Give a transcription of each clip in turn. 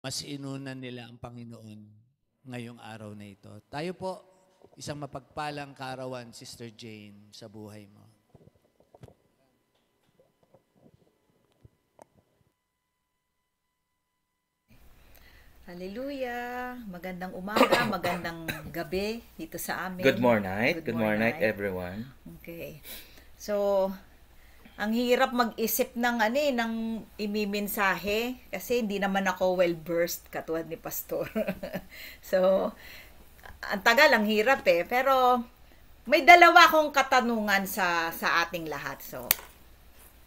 mas inunan nila ang Panginoon ngayong araw na ito. Tayo po, isang mapagpalang kaarawan, Sister Jane, sa buhay mo. Hallelujah! Magandang umaga, magandang gabi dito sa amin. Good morning. Good morning, night. everyone. Okay. So, ang hirap mag-isip ng imimensahe kasi hindi naman ako well-versed katulad ni Pastor. So, ang tagal, ang hirap eh. Pero, may dalawa akong katanungan sa ating lahat. So,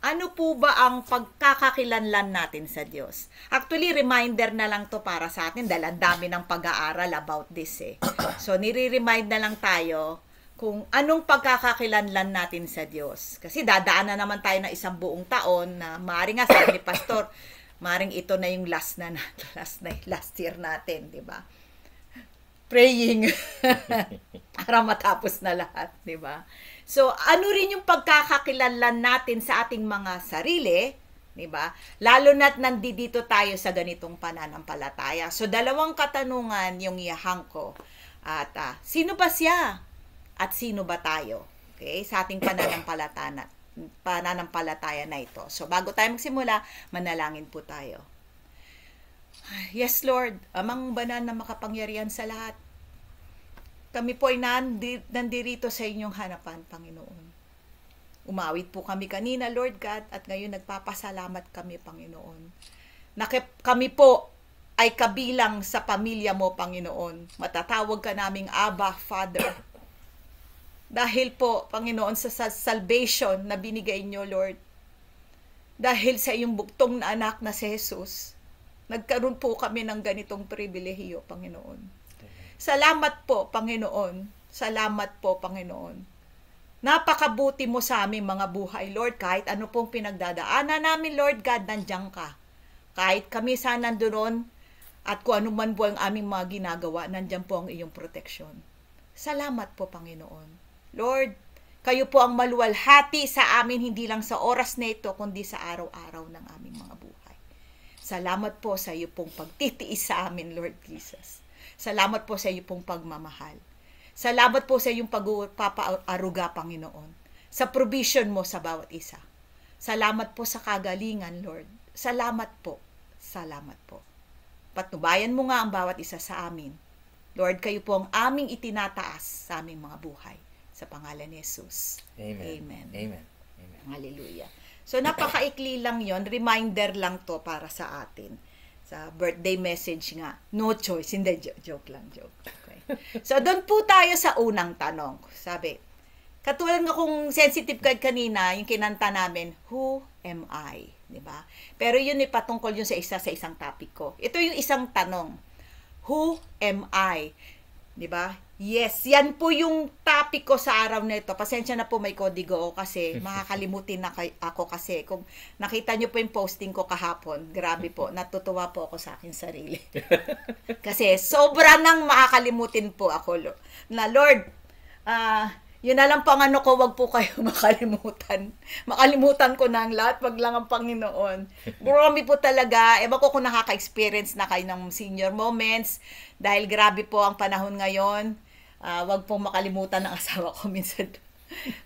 ano po ba ang pagkakakilanlan natin sa Diyos? Actually, reminder na lang to para sa atin dahil ang dami ng pag-aaral about this eh. So, nire-remind na lang tayo kung anong pagkakakilanlan natin sa Diyos. Kasi dadaan na naman tayo ng isang buong taon na maaaring nga sabi ni Pastor, maaaring ito na yung last year natin, di ba? Praying para matapos na lahat, di ba? So, ano rin yung pagkakakilanlan natin sa ating mga sarili, di ba? Lalo na't nandito tayo sa ganitong pananampalataya. So, dalawang katanungan yung iyahang ko. At sino ba siya? At sino ba tayo? Okay? Sa ating pananampalataya na ito. So, bago tayo magsimula, manalangin po tayo. Yes, Lord, amang banal na makapangyarihan sa lahat. Kami po ay nandirito sa inyong hanapan, Panginoon. Umawit po kami kanina, Lord God, at ngayon nagpapasalamat kami, Panginoon. Kami po ay kabilang sa pamilya mo, Panginoon. Matatawag ka naming Abba, Father. Dahil po, Panginoon, sa salvation na binigay niyo, Lord. Dahil sa iyong buktong na anak na si Jesus, nagkaroon po kami ng ganitong pribilehiyo, Panginoon. Salamat po, Panginoon. Salamat po, Panginoon. Napakabuti mo sa aming mga buhay, Lord. Kahit ano pong pinagdadaanan namin, Lord God, nandiyan ka. Kahit kami saan nandoon at kung ano man po ang aming mga ginagawa, nandiyan po ang iyong proteksyon. Salamat po, Panginoon. Lord, kayo po ang maluwalhati sa amin, hindi lang sa oras na ito, kundi sa araw-araw ng aming mga buhay. Salamat po sa iyo pong pagtitiis sa amin, Lord Jesus. Salamat po sa iyo pong pagmamahal. Salamat po sa iyong pagpapaaruga, Panginoon. Sa provision mo sa bawat isa. Salamat po sa kagalingan, Lord. Salamat po. Salamat po. Patnubayan mo nga ang bawat isa sa amin. Lord, kayo po ang aming itinataas sa aming mga buhay. Sa pangalan ni Jesus. Amen. Amen. Amen. Amen. Hallelujah. So, napakaikli lang yon, reminder lang to para sa atin. Sa birthday message nga, no choice. Hindi, joke lang, joke. Okay. So, doon po tayo sa unang tanong. Sabi, katulad nga kung sensitive ka kanina, yung kinanta namin, who am I? Diba? Pero yun patungkol yun sa isang topic ko. Ito yung isang tanong. Who am I? Diba? Yes, yan po yung topic ko sa araw na ito. Pasensya na po may kodigo kasi makakalimutin na ako kasi kung nakita nyo po yung posting ko kahapon, grabe po, natutuwa po ako sa akin sarili. Kasi sobra nang makakalimutin po ako. Na Lord, yun na lang po ang ano ko, wag po kayo makalimutan. Makalimutan ko na ang lahat, wag lang ang Panginoon. Grabe po talaga. Ewan ko kung nakaka-experience na kayo ng senior moments. Dahil grabe po ang panahon ngayon. Wag pong makalimutan ng asawa ko minsan.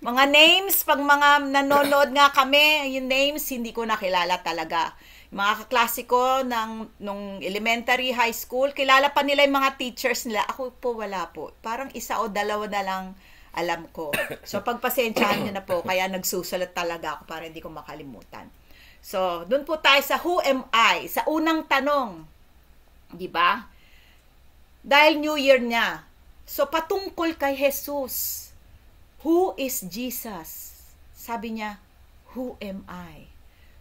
Mga names, pag mga nanonood nga kami, yung names, hindi ko nakilala talaga. Mga kaklase ko nung elementary, high school, kilala pa nila yung mga teachers nila. Ako po wala po. Parang isa o dalawa na lang alam ko. So, pagpasensyahan nyo na po, kaya nagsusulat talaga ako para hindi ko makalimutan. So, dun po tayo sa who am I? Sa unang tanong. Di ba? Dahil New Year niya. So, patungkol kay Jesus. Who is Jesus? Sabi niya, who am I?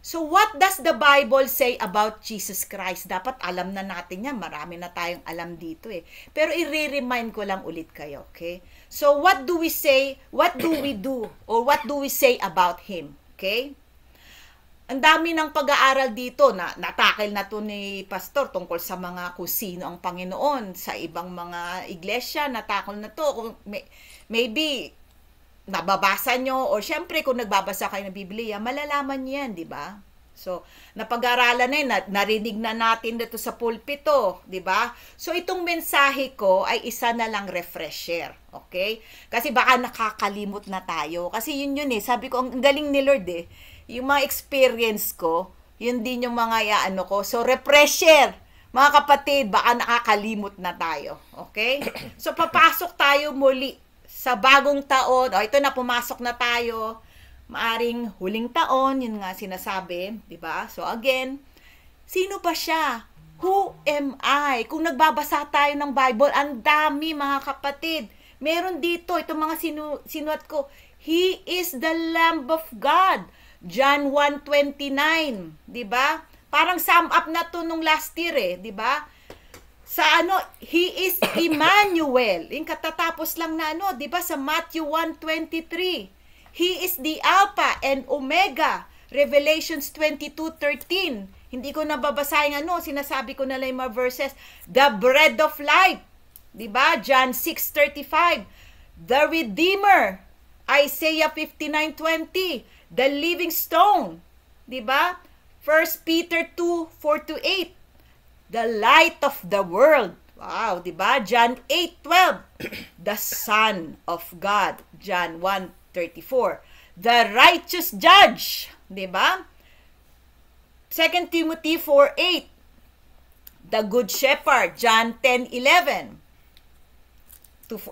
So, what does the Bible say about Jesus Christ? Dapat alam na natin yan. Marami na tayong alam dito eh. Pero i-remind ko lang ulit kayo, okay? So, what do we say? What do we do? Or what do we say about Him? Okay? Ang dami ng pag-aaral dito na natakil na to ni Pastor tungkol sa mga kung sino ang Panginoon. Sa ibang mga iglesia, natakil na to. Kung maybe, nababasa nyo, or syempre kung nagbabasa kayo ng Biblia, malalaman yan, di ba? So, napag-aralan na yun, narinig na natin dito sa pulpito, di ba? So, itong mensahe ko ay isa na lang refresher, okay? Kasi baka nakakalimot na tayo. Kasi yun eh, sabi ko, ang galing ni Lord eh. Yung mga experience ko, yun din yung mga ko. So, refresher, mga kapatid, baka nakakalimot na tayo, okay? So, papasok tayo muli sa bagong taon. O, ito na, pumasok na tayo. Maaring huling taon, yun nga sinasabi, di ba? So again, sino ba siya? Who am I? Kung nagbabasa tayo ng Bible, ang dami mga kapatid. Meron dito, itong mga sinuat ko, He is the Lamb of God. John 1:29, di ba? Parang sum up na to nung last year di ba? Sa He is Emmanuel. Yung katatapos lang na di ba? Sa Matthew 1:23. He is the Alpha and Omega. Revelations 22:13. Hindi ko nababasahin sinasabi ko na lang yung mga verses. The bread of life. Diba? John 6:35. The Redeemer. Isaiah 59:20. The living stone. Diba? 1 Peter 2:4-8. The light of the world. Wow, diba? John 8:12. The Son of God. John 1:34. The righteous judge, 'di ba? 2 Timothy 4:8. The good shepherd, John 10:11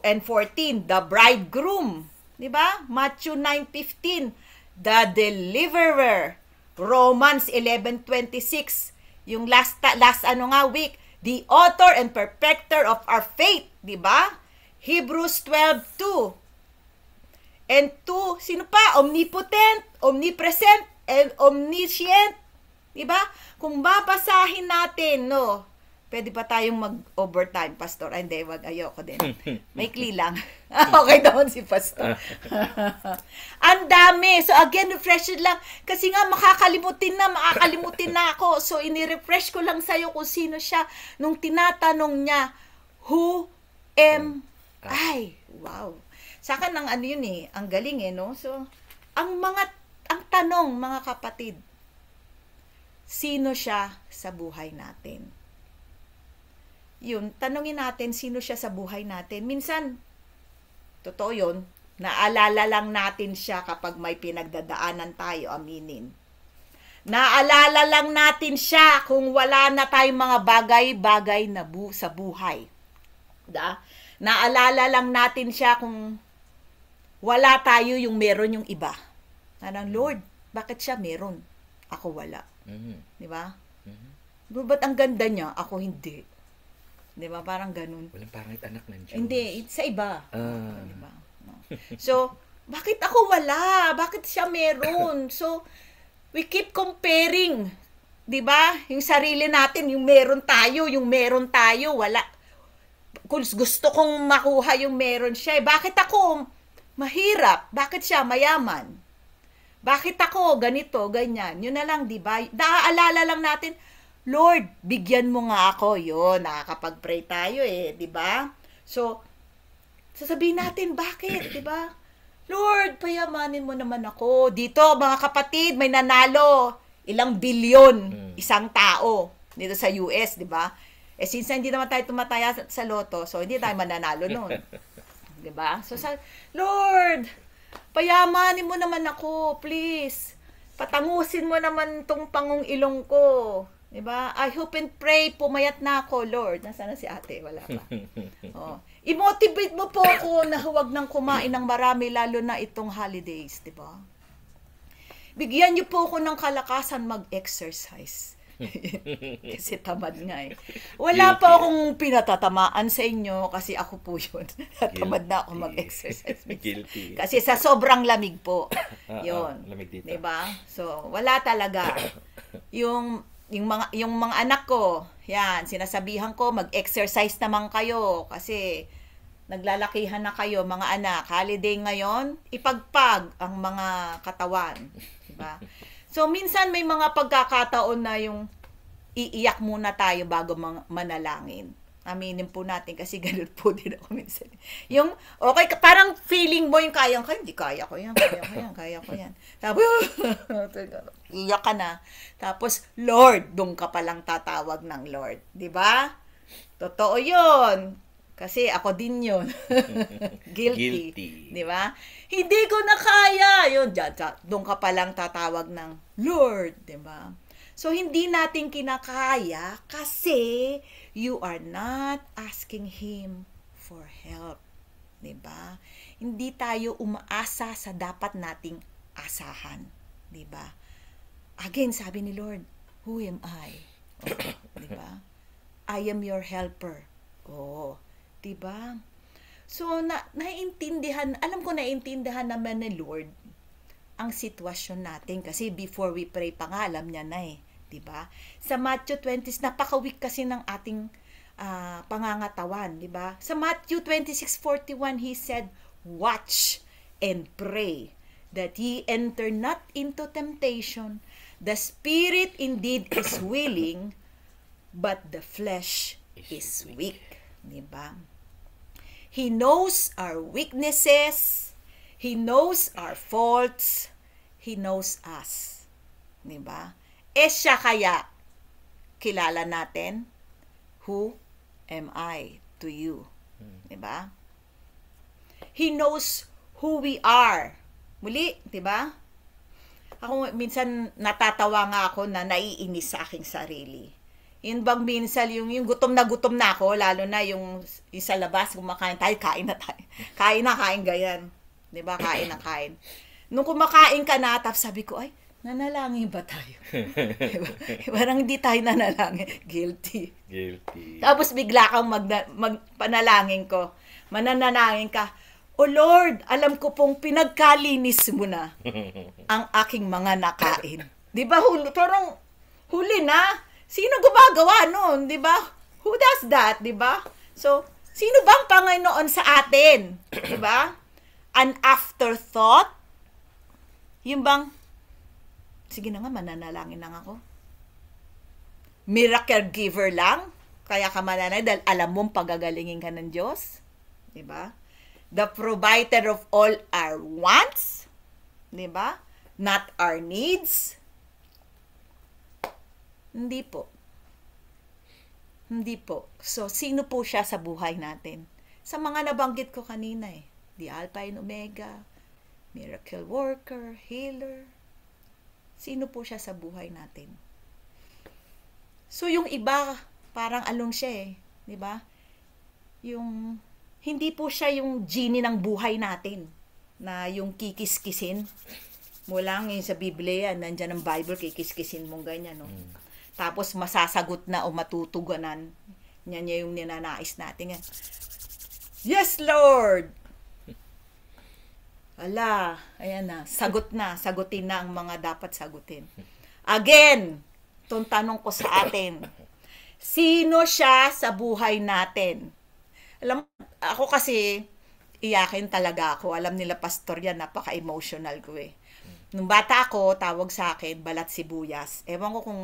and 14. The bridegroom, 'di ba? Matthew 9:15. The deliverer, Romans 11:26. Yung last week, the author and perfecter of our faith, 'di ba? Hebrews 12:2. And 2, sino pa? Omnipotent, omnipresent, and omniscient. Diba? Kung babasahin natin, pwede pa tayong mag-overtime, Pastor. Ay, hindi, ayoko din. Maikli lang. Okay naman si Pastor. Ang dami. So, again, refresh lang. Kasi nga, makakalimutin na ako. So, ini-refresh ko lang sa'yo kung sino siya. Nung tinatanong niya, who am I? Wow. Sa akin ang ang galing So, ang tanong mga kapatid, sino siya sa buhay natin? Yun, tanongin natin sino siya sa buhay natin. Minsan, totoo yun, naalala lang natin siya kapag may pinagdadaanan tayo, aminin. Naalala lang natin siya kung wala na tayong mga bagay-bagay na sa buhay. Naalala lang natin siya kung wala tayo yung meron yung iba. Parang, Lord, bakit siya meron? Ako wala. Di ba? Ba't ang ganda niya? Ako hindi. Di ba? Parang ganun. Walang pangit anak ng Diyos. Hindi, sa iba. Di ba? No. So, bakit ako wala? Bakit siya meron? So, we keep comparing. Di ba? Yung sarili natin, yung meron tayo, wala. Kung gusto kong makuha yung meron siya, bakit ako mahirap? Bakit siya mayaman? Bakit ako ganito, ganyan? Yun na lang, di ba? Naaalala lang natin, Lord, bigyan mo nga ako. Yun, nakakapag-pray tayo di ba? So, sasabihin natin, bakit, di ba? Lord, payamanin mo naman ako. Dito, mga kapatid, may nanalo. Ilang bilyon, isang tao. Dito sa US, di ba? Since hindi naman tayo tumataya sa loto, so hindi tayo mananalo noon. Diba? So, Lord, payamanin mo naman ako, please. Patangusin mo naman tong pangong ilong ko. Diba? I hope and pray, pumayat na ako, Lord. Nasaan na si ate? Wala pa. I-motivate mo po ako na huwag nang kumain ng marami, lalo na itong holidays. Diba? Bigyan niyo po ako ng kalakasan mag-exercise. Kasi tamad nga Wala pa akong pinatatamaan sa inyo kasi ako po yun. Tamad na ako mag-exercise. Guilty. Kasi sa sobrang lamig po. Yun. Lamig dito. Diba? So, wala talaga. Yung mga anak ko, yan, sinasabihan ko, mag-exercise naman kayo kasi naglalakihan na kayo, mga anak. Holiday ngayon, ipagpag ang mga katawan. Diba? So, minsan may mga pagkakataon na yung iiyak muna tayo bago manalangin. Aminin po natin kasi ganun po din ako minsan. Yung, okay, parang feeling mo yung kaya ko, hindi kaya ko yan. Tapos, iyak ka na. Tapos, Lord, doon ka palang tatawag ng Lord. Di ba? Totoo yun. Kasi ako din yun. Guilty. Di ba? Hindi ko na kaya. Yun, doon ka palang tatawag ng Lord. Di ba? So, hindi natin kinakaya kasi you are not asking Him for help. Diba? Hindi tayo umaasa sa dapat nating asahan. Diba? Again, sabi ni Lord, who am I? Oh, diba? I am your helper. Oh, diba? So, naiintindihan, alam ko naiintindihan naman ni Lord ang sitwasyon natin kasi before we pray pa nga, alam niya na eh. Diba? Sa Matthew 20, napaka-weak kasi ng ating pangangatawan, diba? Sa Matthew 26:41, He said, watch and pray that ye enter not into temptation. The spirit indeed is willing, but the flesh is weak. Diba? He knows our weaknesses. He knows our faults. He knows us. Diba? Siya kaya kilala natin, who am I to you? Diba? He knows who we are. Muli, diba? Ako minsan natatawa nga ako na naiinis sa aking sarili. Yun bang minsan yung gutom na ako, lalo na yung sa labas, kumakain tayo, kain na tayo. Kain na, kain ganyan. Diba? Kain na, kain. Nung kumakain ka na, tapos sabi ko, ay, nanalangin ba tayo? Diba? Parang hindi tayo nanalangin. Guilty. Tapos bigla kang magpanalangin ko. Mananalangin ka, O Lord, alam ko pong pinagkalinis mo na ang aking mga nakain. Di ba? Parang huli na. Sino gumagawa nun? Di ba? Who does that? Di ba? So, sino bang Panginoon sa atin? Di ba? An afterthought? Yung bang, sige na nga, mananalangin lang ako. Miracle giver lang? Kaya ka mananay dahil alam mong pagagalingin ka ng Diyos? Di ba? The provider of all our wants? Di ba? Not our needs? Hindi po. Hindi po. So, sino po siya sa buhay natin? Sa mga nabanggit ko kanina eh. The Alpha and Omega, miracle worker, healer. Sino po siya sa buhay natin? So, yung iba, parang along siya eh. Di ba? Yung, hindi po siya yung genie ng buhay natin na yung kikis-kisin. Mula ngayon sa Biblia, nandyan ang Bible, kikis-kisin mong ganyan, no? Tapos masasagot na o matutuganan. Yan yung ninanais natin. Yes, Lord! Ala, ayan na. Sagot na. Sagutin na ang mga dapat sagutin. Again, itong tanong ko sa atin. Sino siya sa buhay natin? Alam, ako kasi, iyakin talaga ako. Alam nila, pastor yan, napaka-emotional ko eh. Nung bata ako, tawag sa akin, balat sibuyas. Ewan ko kung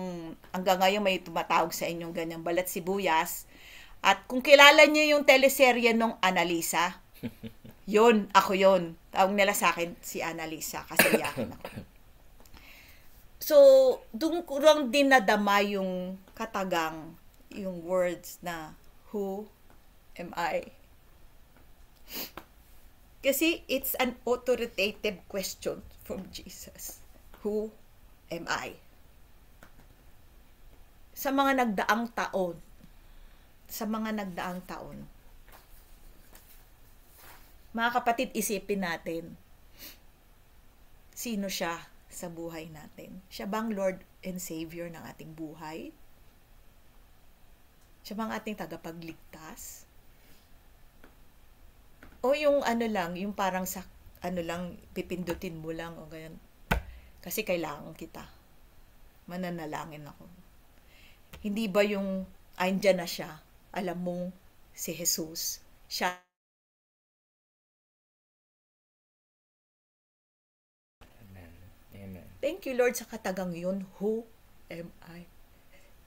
hanggang ngayon may tumatawag sa inyong ganyang balat sibuyas. At kung kilala niyo yung teleserye nung Annalisa, yun, ako yun. Tawag nila sa akin si Annalisa kasi iyakin ako. So, doon ko lang din nadama yung katagang, yung words na, who am I? Kasi it's an authoritative question from Jesus. Who am I? Sa mga nagdaang taon, mga kapatid, isipin natin, sino siya sa buhay natin? Siya bang Lord and Savior ng ating buhay? Siya bang ating tagapagligtas? O yung ano lang, yung parang sa ano lang, pipindutin mo lang o ganyan. Kasi kailangan kita. Mananalangin ako. Hindi ba yung, andyan na siya, alam mong si Jesus, siya. Amen. Thank you, Lord, sa katagang yun. Who am I?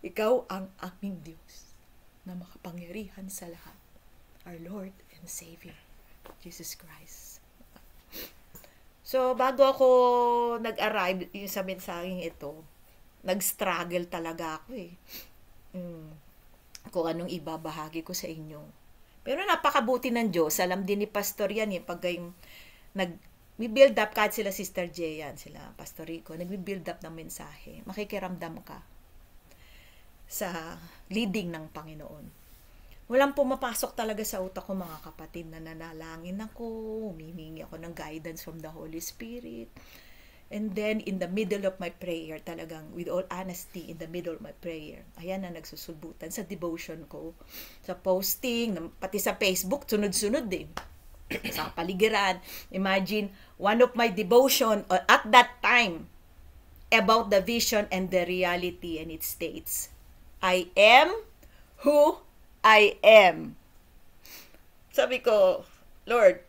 Ikaw ang aming Diyos. na makapangyarihan sa lahat, our Lord and Savior, Jesus Christ. So, bago ako nag-arrive yung sa mensaheng ito, nag-struggle talaga ako eh. Kung anong ibabahagi ko sa inyo. Pero napakabuti ng Diyos. Alam din ni Pastor yan eh. Pag yung nag-build up, kahit sila Sister J yan, sila Pastor Rico, nag-build up ng mensahe. Makikiramdam ka sa leading ng Panginoon. Walang pumapasok talaga sa utak ko, mga kapatid, na nanalangin ako, humihingi ako ng guidance from the Holy Spirit. And then, in the middle of my prayer, talagang, with all honesty, in the middle of my prayer, ayan na nagsusubutan sa devotion ko, sa posting, pati sa Facebook, sunod-sunod din. Sa paligiran. Imagine, one of my devotion at that time, about the vision and the reality, and it states, I am who I am. Sabi ko, Lord,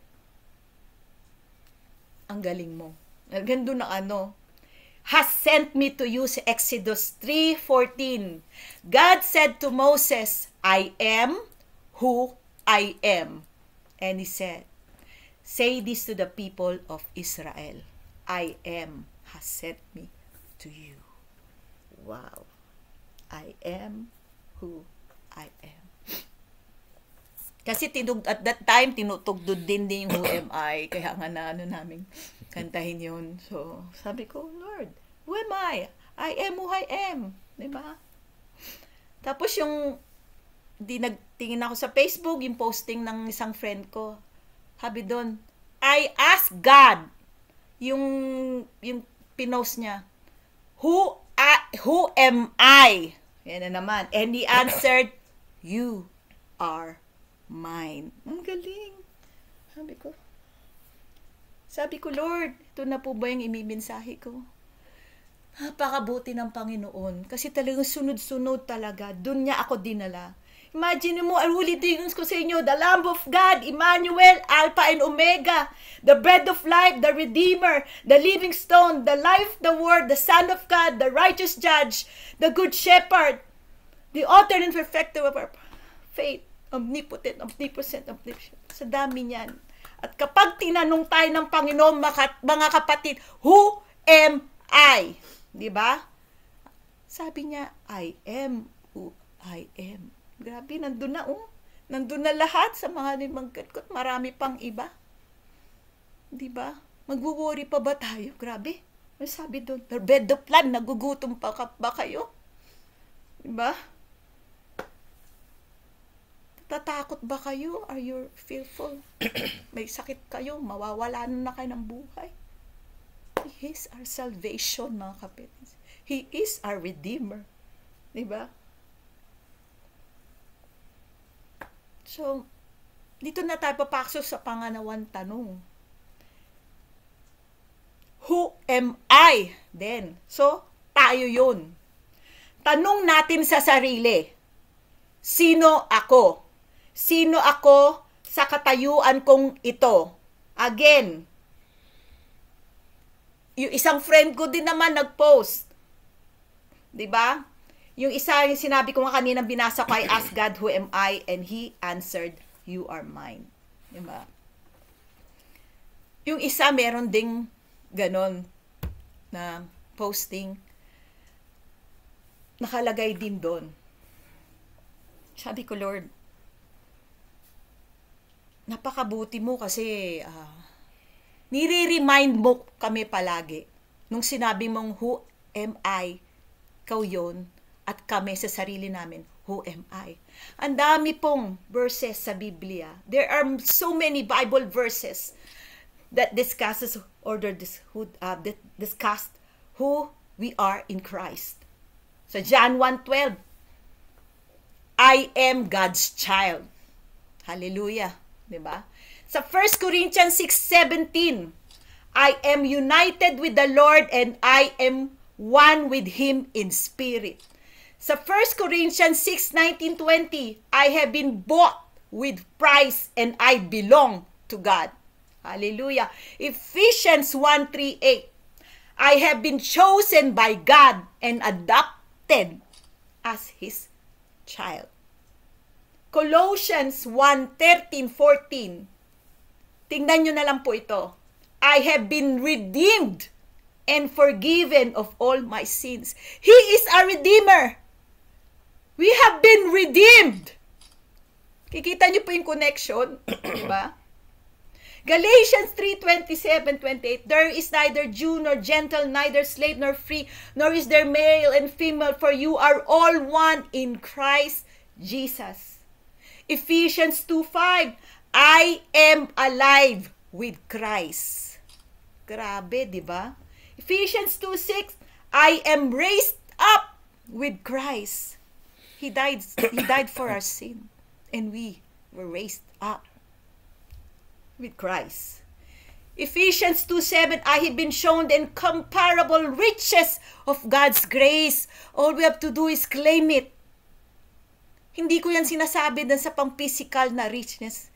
ang galing mo. Gando na has sent me to you sa Exodus 3:14. God said to Moses, I am who I am. And he said, say this to the people of Israel. I am has sent me to you. Wow. I am who I am. Kasi at that time, tinutugdod din yung Who Am I. Kaya nga na namin kantahin yun. So, sabi ko, Lord, who am I? I am who I am. Diba? Tapos nagtingin ako sa Facebook, yung posting ng isang friend ko. Sabi doon, I ask God, yung pinost niya, who am I? Yan na naman. And he answered, you are mine. Ang galing. Sabi ko, Lord, ito na po ba yung imimensahe ko? Napakabuti ng Panginoon. Kasi talagang sunod-sunod talaga. Doon niya ako dinala. Imagine mo, ang ulitin ko sa inyo, the Lamb of God, Emmanuel, Alpha and Omega, the bread of life, the Redeemer, the living stone, the life, the Word, the Son of God, the righteous judge, the good shepherd, the author and perfecter of our faith, omnipotent. Sa dami niyan. At kapag tinanong tayo ng Panginoon, mga kapatid, who am I? Diba? Sabi niya, I am who I am. Grabe, nandun na Nandun na lahat sa mga nimangkat. Marami pang iba. Diba? Magwo-worry pa ba tayo? Grabe. May sabi doon, the bed of plan, nagugutom pa ba kayo? Diba? Tatakot ba kayo? Are you fearful? May sakit kayo? Mawawala na kayo ng buhay? He is our salvation, mga kapatid. He is our Redeemer. Diba? So, dito na tayo papasok sa pangalawang tanong. Who am I? Then, so, tayo yun. Tanong natin sa sarili, sino ako? Sino ako sa katayuan kong ito? Again, yung isang friend ko din naman nag-post. Diba? Yung isa, yung sinabi ko nga kanina, binasa ko, I asked God, who am I? And He answered, you are mine. Diba? Yung isa, meron ding ganon na posting. Nakalagay din doon. Sabi ko, Lord, napakabuti mo kasi nire-remind mo kami palagi. Nung sinabi mong, who am I? Ikaw yun. At kami sa sarili namin, who am I? Ang dami pong verses sa Biblia. There are so many Bible verses that discuss who we are in Christ. So John 1:12, I am God's child. Hallelujah. Diba? Sa 1 Corinthians 6:17, I am united with the Lord and I am one with Him in spirit. Sa 1 Corinthians 6:19-20, I have been bought with price and I belong to God. Hallelujah. Ephesians 1:3-8, I have been chosen by God and adopted as His child. Colossians 1:13-14. Tingnan nyo na lang po ito. I have been redeemed and forgiven of all my sins. He is a redeemer. We have been redeemed. Kikita nyo po yung connection, di ba? Galatians 3:27-28, there is neither Jew nor Gentile, neither slave nor free, nor is there male and female, for you are all one in Christ Jesus. Ephesians 2:5, I am alive with Christ. Grabe, di ba? Ephesians 2:6, I am raised up with Christ. He died for our sin, and we were raised up with Christ. Ephesians 2:7, I have been shown the incomparable riches of God's grace. All we have to do is claim it. Hindi ko yan sinasabi din sa pang-physical na richness.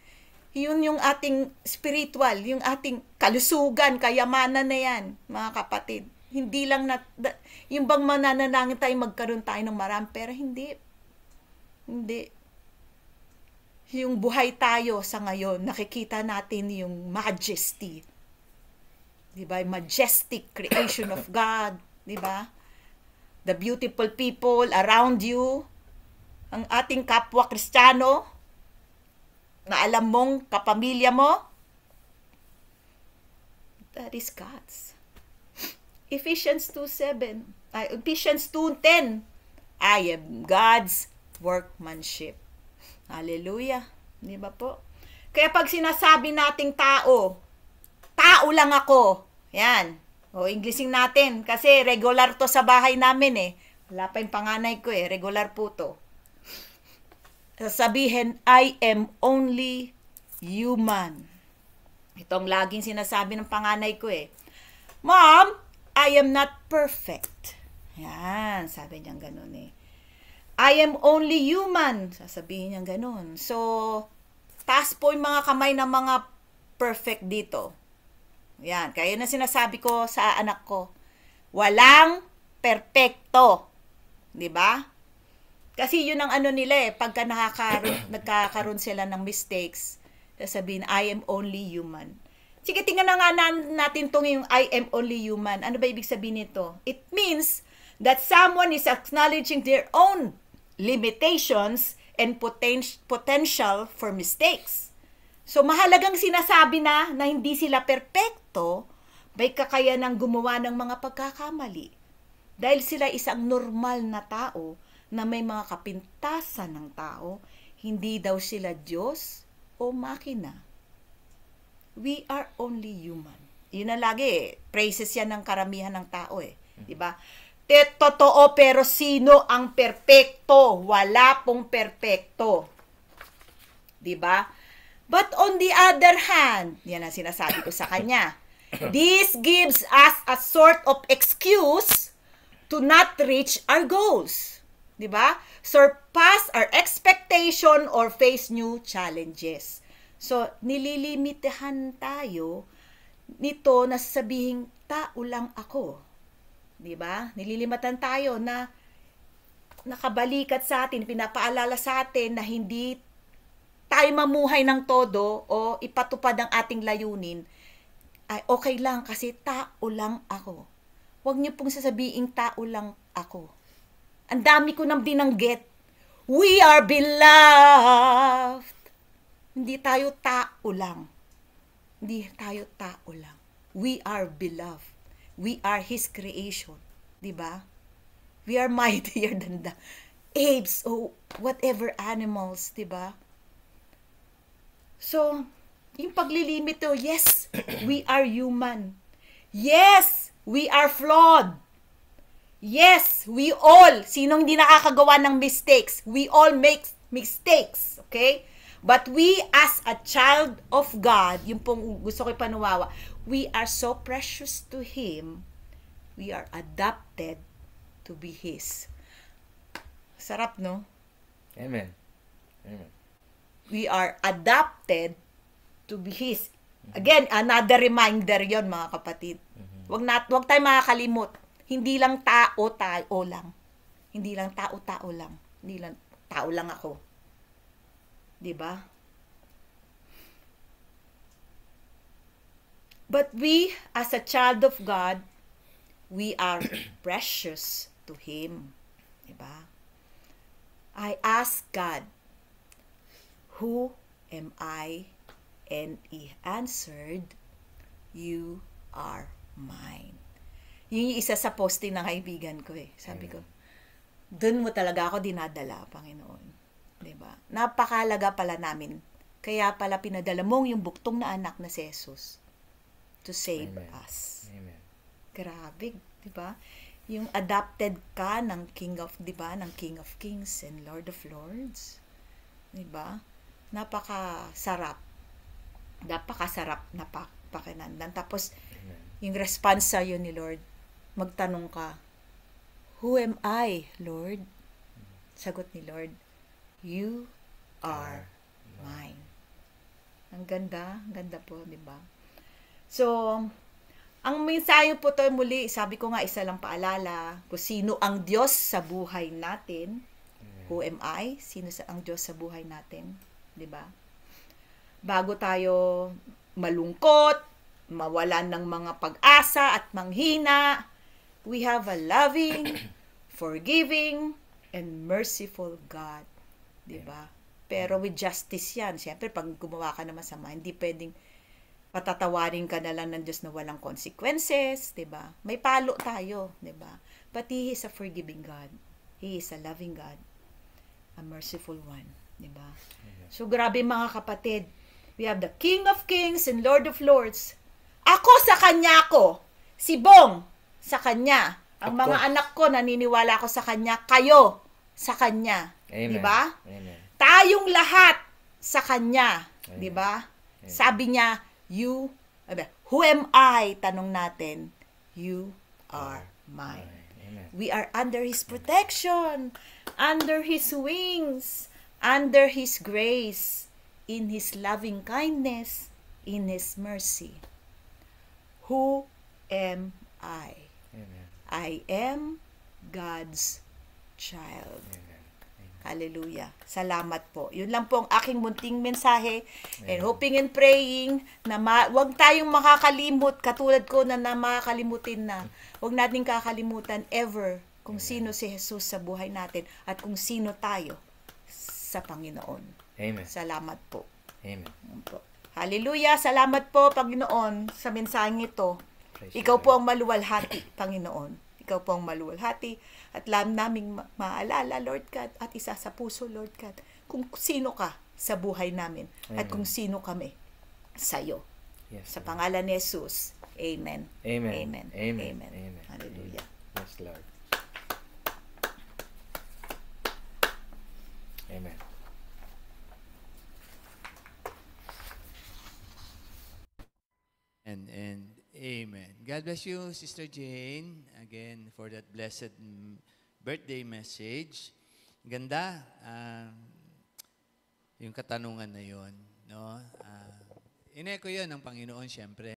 Yun yung ating spiritual, yung ating kalusugan, kayamanan na yan, mga kapatid. Hindi lang yung bang mananalangin tayo, magkaroon tayo ng marami, pero hindi. Hindi. Yung buhay tayo sa ngayon, nakikita natin yung majesty. Diba? Majestic creation of God. Diba? The beautiful people around you. Ang ating kapwa Kristiyano, na alam mong kapamilya mo, that is God's. Ephesians 2:10, I am God's workmanship. Hallelujah. Di ba po? Kaya pag sinasabi nating tao lang ako. Yan. O, Englishin natin. Kasi regular to sa bahay namin eh. Wala pa yung panganay ko eh. Regular po to. Sasabihin, I am only human. Itong laging sinasabi ng panganay ko eh. Mom, I am not perfect. Yan. Sabi niyang ganun eh. I am only human. Sasabihin niya ganun. So, taas po yung mga kamay ng mga perfect dito. Yan. Kaya yun ang sinasabi ko sa anak ko. Walang perfecto. Diba? Kasi yun ang ano nila eh. Pagka nagkakaroon sila ng mistakes, sasabihin, I am only human. Sige, tingnan na nga natin itong yung I am only human. Ano ba ibig sabihin nito? It means that someone is acknowledging their own limitations and potential for mistakes. So, mahalagang sinasabi na hindi sila perpekto, may kakayanang gumawa ng mga pagkakamali. Dahil sila isang normal na tao na may mga kapintasan ng tao, hindi daw sila Diyos o makina. We are only human. Yun na lagi eh. Praises yan ng karamihan ng tao eh. Diba? Totoo, pero sino ang perpekto? Wala pong perpekto. Diba? But on the other hand, yan ang sinasabi ko sa kanya, this gives us a sort of excuse to not reach our goals. Diba? Surpass our expectation or face new challenges. So, nililimitahan tayo nito na sabihin, tao lang ako. Diba? Nililimatan tayo na nakabalikat sa atin, pinapaalala sa atin na hindi tayo mamuhay ng todo o ipatupad ang ating layunin. Ay, okay lang kasi tao lang ako. Huwag niyo pong sasabihin tao lang ako. Ang dami ko nang binanggit. We are beloved. Hindi tayo tao lang. Hindi tayo tao lang. We are beloved. We are His creation. Diba? We are mightier than the apes or whatever animals. Diba? So, yung paglilimit to, yes, we are human. Yes, we are flawed. Yes, we all, sinong hindi nakakagawa ng mistakes? We all make mistakes, okay? But we as a child of God, yung pong gusto ko ipanuwawa, we are so precious to Him, we are adopted to be His. Sarap, no? Amen. Amen. We are adopted to be His. Again, another reminder yon mga kapatid. Wag tayo makakalimot. Hindi lang tao lang. Hindi lang tao lang. Hindi lang tao lang ako. 'Di ba? But we, as a child of God, we are precious to Him. 'Di ba? I ask God, who am I? And He answered, you are mine. Yun yung isa sa posting ng kaibigan ko eh. Sabi ko, dun mo talaga ako dinadala, Panginoon. 'Di ba? Napakalaga pala namin. Kaya pala pinadala mong yung buktong na anak na si Jesus to save Amen. us. Amen. Grabe, 'di ba? Yung adopted ka ng King of, 'di ba? Ng King of Kings and Lord of Lords. 'Di ba? Napakasarap na pakinandan. Tapos Amen. yung response sa iyo ni Lord, magtanong ka, who am I, Lord? Sagot ni Lord, you are mine. Ang ganda po, 'di ba? So, ang mensahe po to muli, sabi ko nga, isa lang paalala, kung sino ang Diyos sa buhay natin. Who am I? Sino ang Diyos sa buhay natin? 'Di ba? Bago tayo malungkot, mawalan ng mga pag-asa at manghina, we have a loving, forgiving, and merciful God. 'Di ba? Pero with justice yan. Siyempre, pag gumawa ka ng masama, hindi pwedeng patatawarin ka na lang ng Diyos na walang consequences, 'di ba? May palo tayo, 'di ba? But He is a forgiving God. He is a loving God. A merciful one, 'di ba? So grabe mga kapatid. We have the King of Kings and Lord of Lords. Ako sa kanya ko. Si Bong sa kanya. Ang Of mga course. anak ko naniniwala ako sa kanya. Kayo sa kanya. Amen. 'Di ba? Amen. Tayong lahat sa kanya, Amen. 'di ba? Amen. Sabi niya, who am I? Tanong natin, you are mine. Amen. We are under His protection, under His wings, under His grace, in His loving kindness, in His mercy. Who am I? Amen. I am God's child. Amen. Hallelujah. Salamat po. Yun lang po ang aking munting mensahe. And hoping and praying na wag tayong makakalimot, katulad ko na makakalimutin na. Wag nating kakalimutan ever kung sino si Jesus sa buhay natin at kung sino tayo sa Panginoon. Amen. Salamat po. Amen. Yun po. Hallelujah. Salamat po, Panginoon, sa mensaheng ito. Praise Ikaw the po Lord. ang maluwalhati, Panginoon. Ikaw po ang maluwalhati at alam naming maalala, Lord God, at isa sa puso, Lord God, kung sino ka sa buhay namin at Amen. kung sino kami sa'yo. Yes, Sa Lord. pangalan ni Jesus. Amen. Amen. Amen. Amen. Amen. Amen. Hallelujah. Yes, Lord. Amen. And amen. God bless you, Sister Jane, again for that blessed birthday message. Ganda, yung katanungan na yun. No? Ineko yun ng Panginoon, syempre.